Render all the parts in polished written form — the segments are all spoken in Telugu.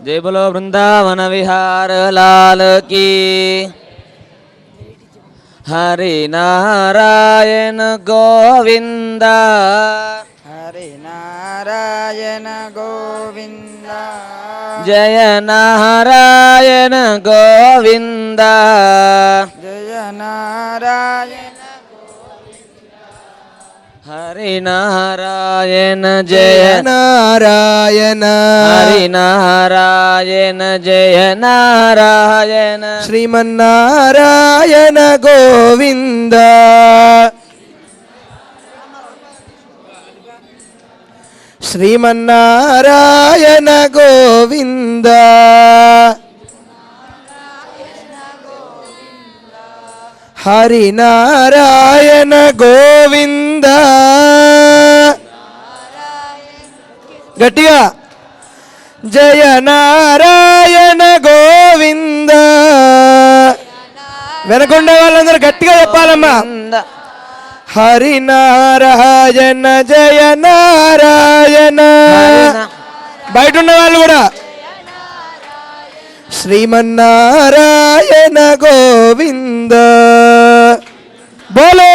जय बोलो वृंदावन विहार लाल की। हरि नारायण गोविंद हरि नारायण गोविंद जय नारायण गोविंद जय नारायण हरि नारायण जय नारायण हरि नारायण जय नारायण श्रीमन्नारायण गोविंद श्रीमन्नारायण गोविंद हरि नारायण गोविंद गट्टिगा जय नारायण गोविंद వెనకొండే వాళ్ళందరూ గట్టిగా చెప్పాలమ్మా. హరి నారాయణ జయ నారాయణ. బయట ఉన్న వాళ్ళు కూడా శ్రీమన్నారాయణ గోవింద బోలో.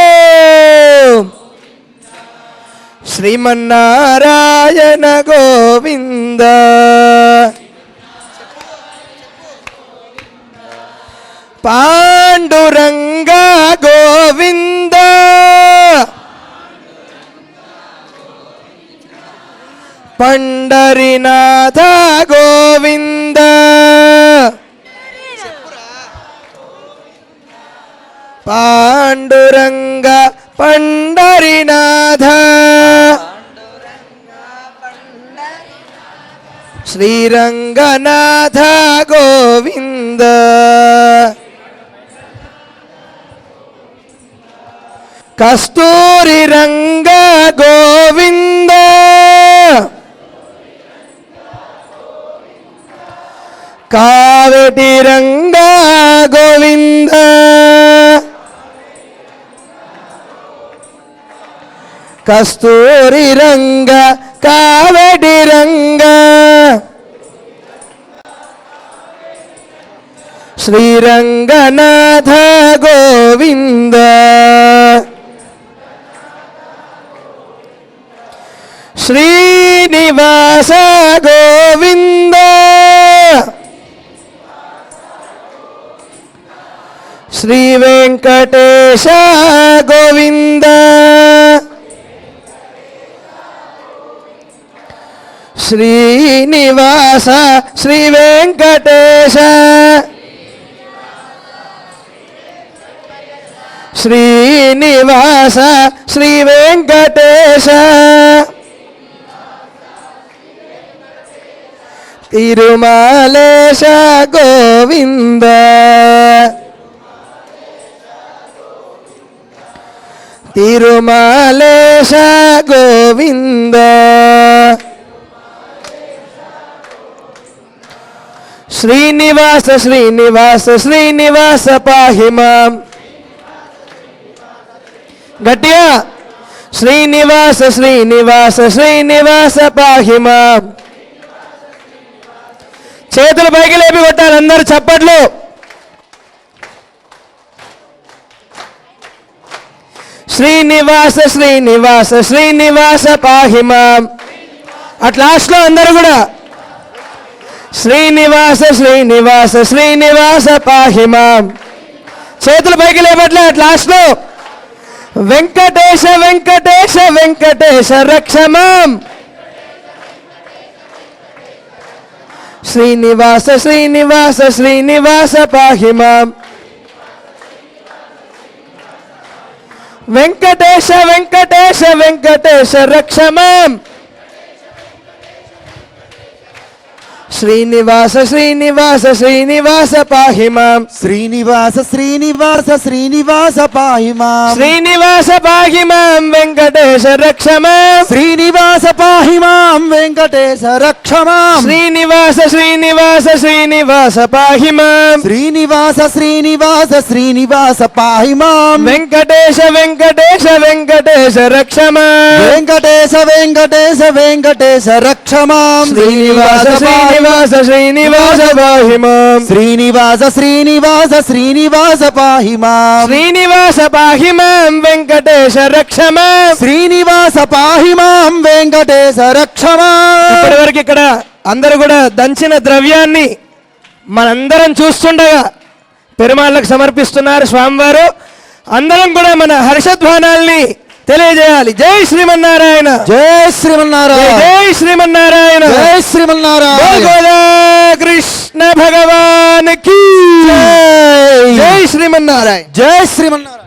శ్రీమన్నారాయణ గోవింద పాండురంగ గోవింద పండరినాథ గోవింద పాండురంగ పండరినాథ శ్రీరంగనాథ గోవింద కస్తూరి రంగ గోవింద కావటి రంగ గోవింద కస్తూరి రంగ కావటి రంగ శ్రీరంగనాథ గోవింద శ్రీనివాస గోవింద శ్రీ వెంకటేశ గోవింద శ్రీనివాస శ్రీ వెంకటేశ శ్రీనివాస శ్రీ వెంకటేశ తిరుమలేశ గోవింద తిరుమలేశ గోవింద శ్రీనివాస శ్రీనివాస శ్రీనివాస పాహి మాం. గట్టిగా శ్రీనివాస శ్రీనివాస శ్రీనివాస పాహి మాం. చేతులు పైకి లేపి కొట్టాలి అందరు చప్పట్లు. శ్రీనివాస శ్రీనివాస శ్రీనివాస పాహి మాం. అట్ లాస్ట్లో అందరూ కూడా శ్రీనివాస శ్రీనివాస శ్రీనివాస పాహి మాం. చేతులు పైకి లేపట్లే. అట్ లాస్ట్లో వెంకటేశ వెంకటేశ వెంకటేశ రక్ష మాం. శ్రీనివాస శ్రీనివాస శ్రీనివాస పాహి మాం. వెంకటేశ వెంకటేశ వెంకటేశ రక్ష మాం. శ్రీనివాస శ్రీనివాస శ్రీనివాస పాహి మాం. శ్రీనివాస శ్రీనివాస శ్రీనివాస పాహి మాం. శ్రీనివాస పాహి మాం వెంకటేశ రక్ష మాం. శ్రీనివాస పాహి మాం వెంకటేశ రక్ష మాం. శ్రీనివాస శ్రీనివాస శ్రీనివాస పాహి మాం. శ్రీనివాస శ్రీనివాస శ్రీనివాస పాహి మాం. వెంకటేశ వెంకటేశ వెంకటేశ రక్ష మాం. వెంకటేశ వెంకటేశ వెంకటేశ రక్ష మాం. శ్రీనివాస శ్రీనివాస శ్రీనివాస శ్రీనివాస పాహి మాం శ్రీనివాస శ్రీనివాస శ్రీనివాస పాహి మాం శ్రీనివాస పాహి మాం వెంకటేశ రక్ష మాం. శ్రీనివాస పాహి మాం వెంకటేశ రక్ష మాం. ఇప్పటివరకు ఇక్కడ అందరూ కూడా దంచిన ద్రవ్యాన్ని మనందరం చూస్తుండగా పెరుమాళ్ళకు సమర్పిస్తున్నారు స్వామివారు. అందరం కూడా మన హర్షధ్వానాల్ని తెలియజేయాలి. జై శ్రీమన్నారాయణ, జై శ్రీమన్నారాయణ, జై శ్రీమన్నారాయణ, జై శ్రీమన్నారాయణ. గోదా కృష్ణ భగవానికి జై శ్రీమన్నారాయణ, జై శ్రీమన్నారాయణ.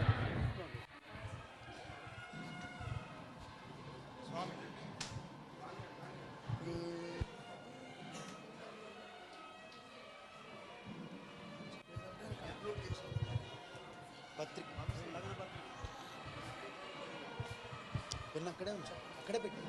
అక్కడే ఉంచు, అక్కడే పెట్టు.